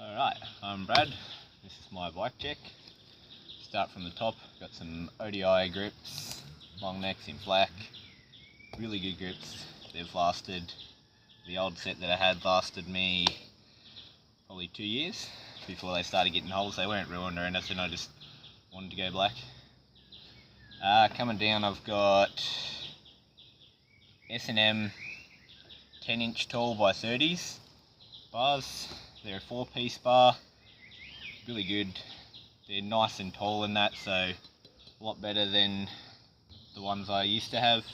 Alright, I'm Brad. This is my bike check. Start from the top. Got some ODI grips, long necks in black. Really good grips. They've lasted, the old set that I had lasted me probably 2 years before they started getting holes. They weren't ruined or anything, I just wanted to go black. Coming down, I've got S&M 10-inch tall by 30s bars. They're a 4-piece bar, really good. They're nice and tall in that, so a lot better than the ones I used to have.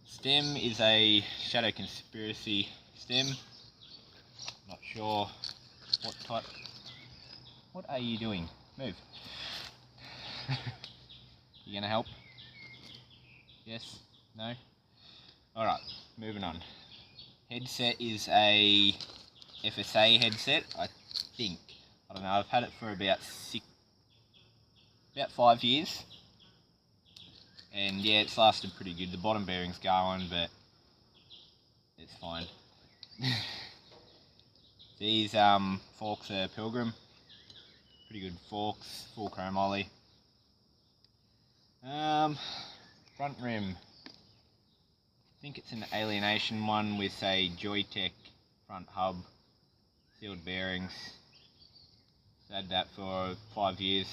Stem is a Shadow Conspiracy stem. Not sure what type. What are you doing? Move. You gonna help? Yes? No? Alright, moving on. Headset is a FSA headset, I think. I don't know, I've had it for about 5 years. And yeah, it's lasted pretty good. The bottom bearing's going, but it's fine. These forks are Pilgrim. Pretty good forks, full chrome ollie. Front rim. I think it's an Alienation one with a Joytech front hub, sealed bearings. Had that for 5 years,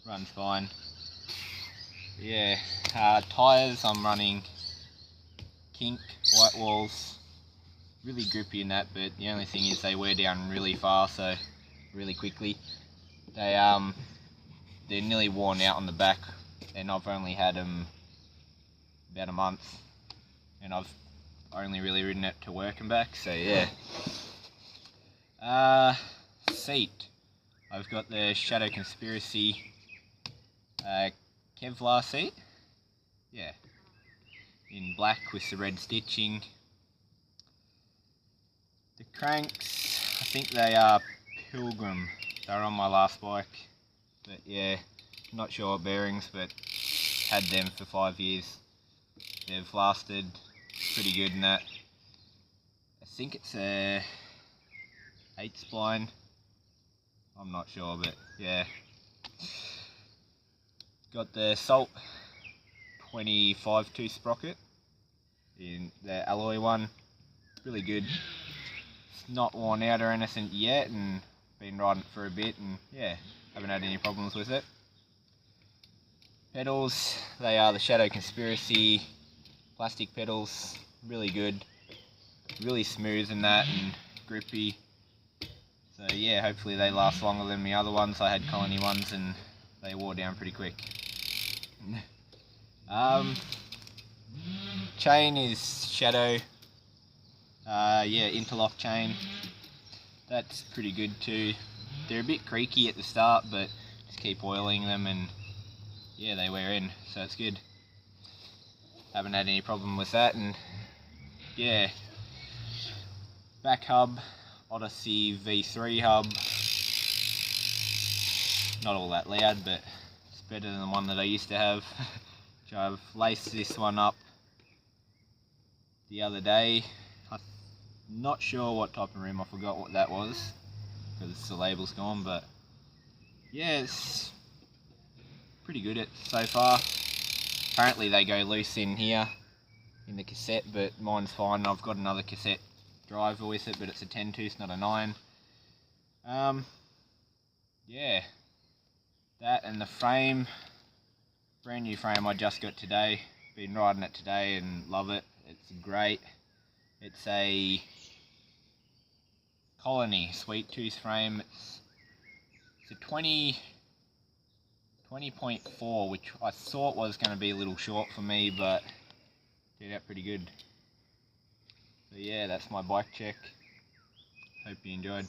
runs fine. Yeah, tyres I'm running Kink white walls, really grippy in that, but the only thing is they wear down really fast, so really quickly. They're nearly worn out on the back, and I've only had them about a month, and I've only really ridden it to work and back, so yeah. Seat. I've got the Shadow Conspiracy Kevlar seat. Yeah. In black with the red stitching. The cranks, I think they are Pilgrim. They're on my last bike. But yeah, not sure what bearings, but had them for 5 years. They've lasted pretty good in that. I think it's a 8 spline. I'm not sure, but yeah. Got the Salt 25 tooth sprocket in the alloy one. Really good. It's not worn out or anything yet, and been riding it for a bit, and yeah, haven't had any problems with it. Pedals, they are the Shadow Conspiracy plastic pedals. Really good. Really smooth in that and grippy. So yeah, hopefully they last longer than the other ones. I had Colony ones and they wore down pretty quick. Chain is Shadow. Yeah, interlock chain. That's pretty good too. They're a bit creaky at the start, but just keep oiling them and yeah, they wear in, so it's good. Haven't had any problem with that, and yeah. Back hub, Odyssey V3 hub. Not all that loud, but it's better than the one that I used to have. Which I've laced this one up the other day. I'm not sure what type of rim, I forgot what that was because the label's gone, but yeah, it's pretty good so far. Apparently they go loose in here in the cassette, but mine's fine. I've got another cassette driver with it, but it's a 10 tooth, not a 9. Yeah, that and the frame, brand new frame I just got today. Been riding it today and love it. It's great. It's a Colony sweet tooth frame. It's a 20.4, which I thought was going to be a little short for me, but turned out pretty good. So yeah, that's my bike check. Hope you enjoyed.